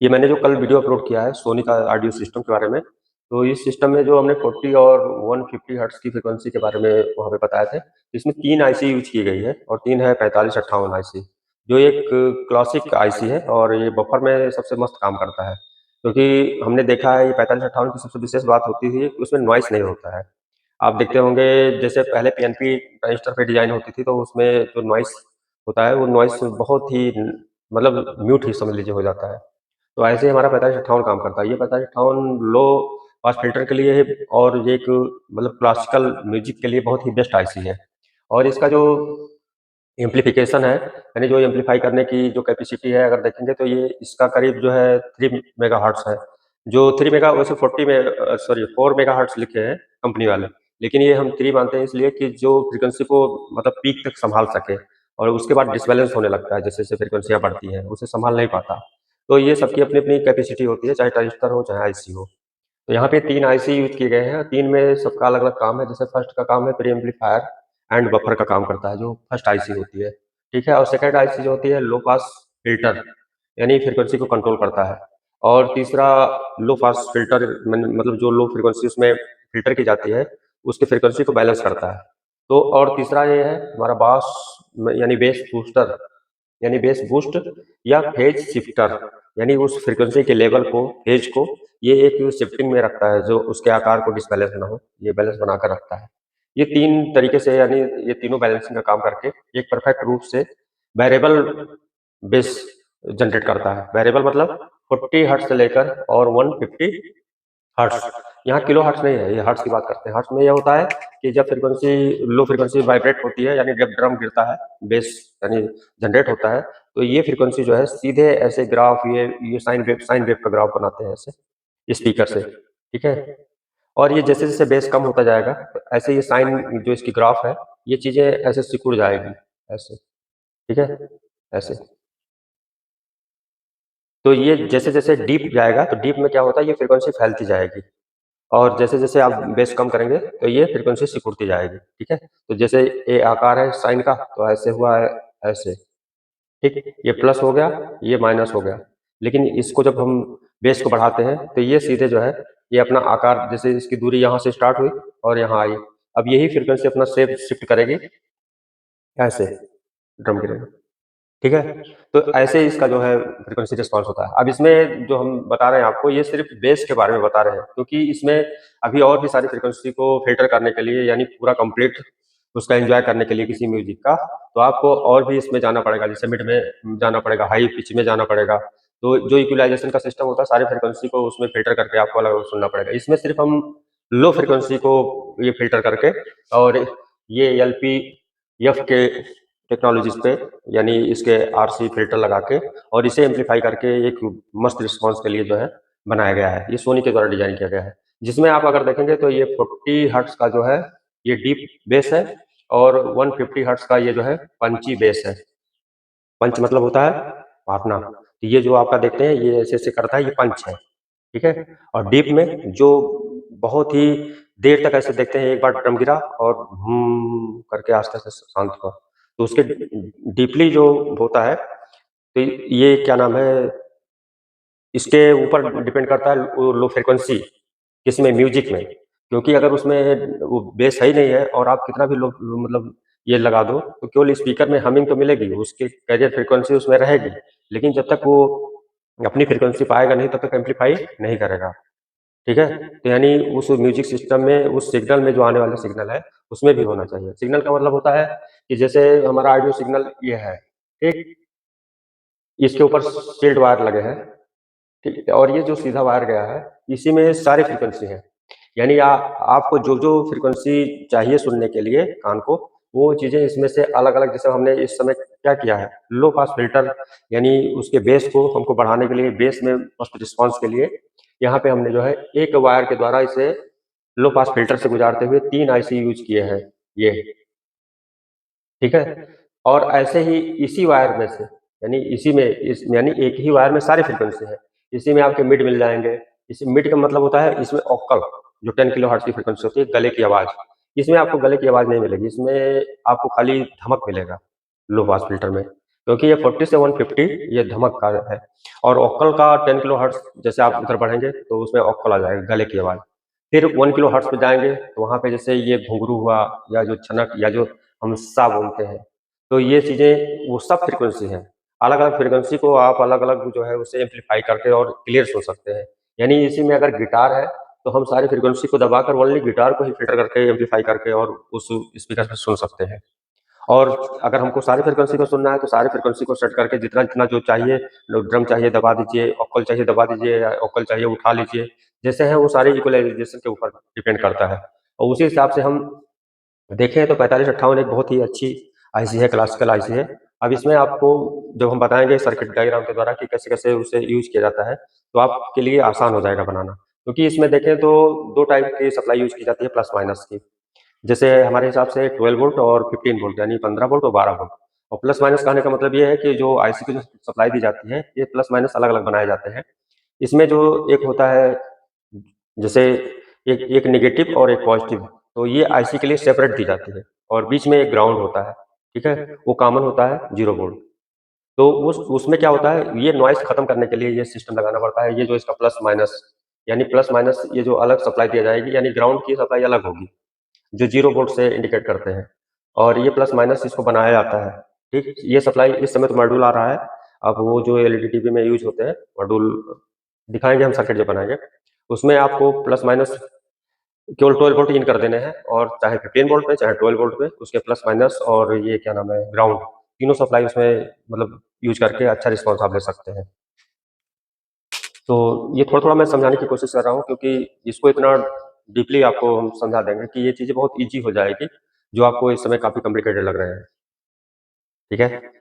ये मैंने जो कल वीडियो अपलोड किया है सोनी का ऑडियो सिस्टम के बारे में, तो इस सिस्टम में जो हमने 40 और 150 हर्ट्ज की फ्रीक्वेंसी के बारे में वहाँ पे बताए थे। इसमें 3 आईसी यूज़ की गई है और 3 है 4558 आईसी, जो एक क्लासिक आईसी है और ये बफर में सबसे मस्त काम करता है। क्योंकि हमने देखा है ये 4558 की सबसे विशेष बात होती है कि उसमें नॉइज़ नहीं होता है। आप देखते होंगे जैसे पहले पीएनपी ट्रांजिस्टर पे डिज़ाइन होती थी, तो उसमें जो नॉइज़ होता है, वो नॉइज़ बहुत ही मतलब म्यूट ही समझ लीजिए हो जाता है। तो ऐसे ही हमारा 4558 काम करता है। ये 4558 लो पास फ़िल्टर के लिए है और ये एक मतलब क्लासिकल म्यूज़िक के लिए बहुत ही बेस्ट आईसी है। और इसका जो एम्प्लीफिकेशन है, यानी जो एम्प्लीफाई करने की जो कैपेसिटी है, अगर देखेंगे तो ये इसका करीब जो है 3 मेगाहर्ट्ज़ है। जो 3 मेगा वैसे 40 में सॉरी 4 मेगाहर्ट्ज़ लिखे हैं कंपनी वाले। लेकिन ये हम 3 मानते हैं इसलिए कि जो फ्रीक्वेंसी को मतलब पीक तक सँभाल सके और उसके बाद डिसबैलेंस होने लगता है जैसे-जैसे फ्रीक्वेंसियाँ बढ़ती हैं, उसे सँभाल नहीं पाता। तो ये सबकी अपनी-अपनी कैपेसिटी होती है, चाहे ट्रांजिस्टर हो, चाहे आईसी हो। तो यहाँ पे 3 आईसी यूज़ किए गए हैं, 3 में सबका अलग-अलग काम है। जैसे फर्स्ट का काम है प्री एम्पलीफायर एंड बफर का काम करता है, जो फर्स्ट आईसी होती है, ठीक है? और सेकंड आईसी जो होती है लो पास फ़िल्टर, यानी फ्रीक्वेंसी को कंट्रोल करता है। और तीसरा लो पास फ़िल्टर मतलब जो लो फ्रीक्वेंसी उसमें फ़िल्टर की जाती है, उसकी फ्रीक्वेंसी को बैलेंस करता है। तो और तीसरा ये है हमारा बास यानी बेस बूस्टर, यानी बेस बूस्ट या फेज शिफ्टर, यानी उस फ्रीक्वेंसी के लेवल को, फेज को ये एक शिफ्टिंग में रखता है, जो उसके आकार को डिसबैलेंस ना हो, ये बैलेंस बनाकर रखता है। ये 3 तरीके से, यानी ये तीनों बैलेंसिंग का काम करके एक परफेक्ट रूप से वेरिएबल बेस जनरेट करता है। वेरिएबल मतलब 40 हर्ट्ज से लेकर और 150 हर्ट्ज। यहाँ किलो हर्ट्ज नहीं है, ये हर्ट्ज की बात करते हैं। हर्ट्ज में ये होता है कि जब फ्रीक्वेंसी लो फ्रीक्वेंसी वाइब्रेट होती है, यानी जब ड्रम गिरता है, बेस यानी जनरेट होता है, तो ये फ्रीक्वेंसी जो है सीधे ऐसे ग्राफ, ये साइन वेव का ग्राफ बनाते हैं ऐसे स्पीकर से, ठीक है? और ये जैसे-जैसे बेस कम होता जाएगा, तो ऐसे ये साइन जो इसकी ग्राफ है, ये चीज़ें ऐसे सिकुड़ जाएगी, ऐसे, ठीक है? ऐसे। तो ये जैसे-जैसे डीप जाएगा, तो डीप में क्या होता है, ये फ्रीक्वेंसी फैलती जाएगी। और जैसे-जैसे आप बेस कम करेंगे, तो ये फ्रीक्वेंसी सिकुड़ती जाएगी, ठीक है? तो जैसे ये आकार है साइन का, तो ऐसे हुआ है, ऐसे, ठीक? ये प्लस हो गया, ये माइनस हो गया। लेकिन इसको जब हम बेस को बढ़ाते हैं, तो ये सीधे जो है, ये अपना आकार, जैसे इसकी दूरी यहाँ से स्टार्ट हुई और यहाँ आई। अब यही फ्रीक्वेंसी अपना शेप शिफ्ट करेगी, ऐसे, ड्रम गिरेगा। ठीक है? तो ऐसे इसका जो है फ्रीक्वेंसी रिस्पॉन्स होता है। अब इसमें जो हम बता रहे हैं आपको, ये सिर्फ़ बेस के बारे में बता रहे हैं, क्योंकि इसमें अभी और भी सारी फ्रीक्वेंसी को फ़िल्टर करने के लिए, यानी पूरा कंप्लीट उसका एन्जॉय करने के लिए किसी म्यूज़िक का, तो आपको और भी इसमें जाना पड़ेगा, जैसे मिड में जाना पड़ेगा, हाई पिच में जाना पड़ेगा। तो जो इक्विलाइज़ेशन का सिस्टम होता है, सारी फ्रीक्वेंसी को उसमें फ़िल्टर करके आपको अलग-अलग सुनना पड़ेगा। इसमें सिर्फ़ हम लो फ्रीक्वेंसी को ये फ़िल्टर करके और ये एलपीएफ के टेक्नोलॉजीज़ पे, यानी इसके आरसी फ़िल्टर लगा के और इसे एम्प्लीफाई करके एक मस्त रिस्पॉन्स के लिए जो है बनाया गया है। ये सोनी के द्वारा डिज़ाइन किया गया है। जिसमें आप अगर देखेंगे तो ये 40 हर्ट्ज़ का जो है ये डीप बेस है और 150 हर्ट्ज़ का ये जो है पंची बेस है। पंच मतलब होता है मापना। तो ये जो आपका देखते हैं ये ऐसे-ऐसे करता है, ये पंच है, ठीक है? और डीप में जो बहुत ही देर तक ऐसे देखते हैं, एक बार ड्रम गिरा और करके आस्ते-आस्ते शांत हुआ। तो उसके डीपली जो होता है, तो ये क्या नाम है, इसके ऊपर डिपेंड करता है वो लो फ्रीक्वेंसी, किसमें म्यूज़िक में। क्योंकि अगर उसमें वो बेस है ही नहीं है और आप कितना भी लो मतलब ये लगा दो, तो केवल स्पीकर में हमिंग तो मिलेगी, उसकी कैरियर फ्रीक्वेंसी उसमें रहेगी। लेकिन जब तक वो अपनी फ्रीक्वेंसी पाएगा नहीं, तब तक एम्प्लीफाई नहीं करेगा, ठीक है? तो यानी उस म्यूज़िक सिस्टम में, उस सिग्नल में जो आने वाला सिग्नल है, उसमें भी होना चाहिए। सिग्नल का मतलब होता है कि जैसे हमारा ऑडियो सिग्नल ये है, ठीक? इसके ऊपर शील्ड वायर लगे हैं, ठीक है? और ये जो सीधा वायर गया है, इसी में सारी फ्रीक्वेंसी है। यानी आपको जो-जो फ्रीक्वेंसी चाहिए सुनने के लिए कान को, वो चीज़ें इसमें से अलग-अलग, जैसे हमने इस समय क्या किया है, लो पास फ़िल्टर, यानी उसके बेस को हमको बढ़ाने के लिए, बेस में मस्त रिस्पॉन्स के लिए, यहाँ पे हमने जो है एक वायर के द्वारा इसे लो पास फ़िल्टर से गुजारते हुए 3 आईसी यूज़ किए हैं, ये, ठीक है? और ऐसे ही इसी वायर में से, यानी इसी में इस यानी एक ही वायर में सारी फ्रीक्वेंसी है। इसी में आपके मिड मिल जाएँगे। इसी मिड का मतलब होता है इसमें ओक्कल, जो 10 किलोहर्ट्ज़ की फ्रीक्वेंसी होती है, गले की आवाज़। इसमें आपको गले की आवाज़ नहीं मिलेगी, इसमें आपको खाली धमक मिलेगा, लो पास फ़िल्टर में। क्योंकि ये 40 से 150 ये धमक का है। और ओक्कल का 10 किलो हर्ट्ज, जैसे आप उधर बढ़ेंगे तो उसमें ओक्कल आ जाएगा, गले की आवाज़। फिर 1 किलो हर्ट्ज पे जाएँगे तो वहाँ पे जैसे ये घुंघरू हुआ, या जो छनक, या जो हम सा बोलते हैं, तो ये चीज़ें वो सब फ्रीक्वेंसी हैं। अलग-अलग फ्रीक्वेंसी को आप अलग-अलग जो है उसे एम्प्लीफाई करके और क्लियर सुन सकते हैं। यानी इसी में अगर गिटार है, तो हम सारी फ्रीक्वेंसी को दबाकर ओनली गिटार को ही फ़िल्टर करके, एम्प्लीफाई करके और उस स्पीकर से सुन सकते हैं। और अगर हमको सारी फ्रीक्वेंसी को सुनना है, तो सारी फ्रीक्वेंसी को सेट करके जितना-जितना जो चाहिए, ड्रम चाहिए दबा दीजिए, ओक्कल चाहिए दबा दीजिए, या ओक्कल चाहिए उठा लीजिए। जैसे है वो सारी इक्वलाइज़ेशन के ऊपर डिपेंड करता है। और उसी हिसाब से हम देखें तो 4558 एक बहुत ही अच्छी आईसी है, क्लासिकल आईसी है। अब इसमें आपको जब हम बताएँगे सर्किट डायग्राम के द्वारा कि कैसे-कैसे उसे यूज़ किया जाता है, तो आपके लिए आसान हो जाएगा बनाना। क्योंकि इसमें देखें तो 2 टाइप की सप्लाई यूज़ की जाती है, प्लस माइनस की। जैसे हमारे हिसाब से 12 वोल्ट और 15 वोल्ट, यानी 15 वोल्ट और 12 वोल्ट। और प्लस माइनस कहने का मतलब ये है कि जो आईसी की जो सप्लाई दी जाती है, ये प्लस माइनस अलग-अलग बनाए जाते हैं। इसमें जो एक होता है, जैसे एक एक नेगेटिव और एक पॉजिटिव, तो ये आईसी के लिए सेपरेट दी जाती है। और बीच में एक ग्राउंड होता है, ठीक है? वो कॉमन होता है 0 वोल्ट। तो उस उसमें क्या होता है, ये नॉइज़ खत्म करने के लिए ये सिस्टम लगाना पड़ता है। ये जो इसका प्लस माइनस, यानी प्लस माइनस ये जो अलग सप्लाई दी जाएगी, यानी ग्राउंड की सप्लाई अलग होगी, जो 0 वोल्ट से इंडिकेट करते हैं। और ये प्लस माइनस इसको बनाया जाता है, ठीक? ये सप्लाई इस समय तो मॉड्यूल आ रहा है। अब वो जो एलईडी टीवी में यूज़ होते हैं मॉड्यूल, दिखाएँगे हम सर्किट जब बनाएँगे। उसमें आपको प्लस माइनस केवल 12 वोल्ट इन कर देने हैं, और चाहे 15 वोल्ट पे, चाहे 12 वोल्ट पे, उसके प्लस माइनस और ये क्या नाम है, ग्राउंड, तीनों सप्लाई उसमें मतलब यूज़ करके अच्छा रिस्पॉन्स आप ले सकते हैं। तो ये थोड़ा-थोड़ा मैं समझाने की कोशिश कर रहा हूँ, क्योंकि इसको इतना डीपली आपको हम समझा देंगे कि ये चीज़ें बहुत ईज़ी हो जाएगी, जो आपको इस समय काफ़ी कॉम्प्लिकेटेड लग रहे हैं। ठीक है?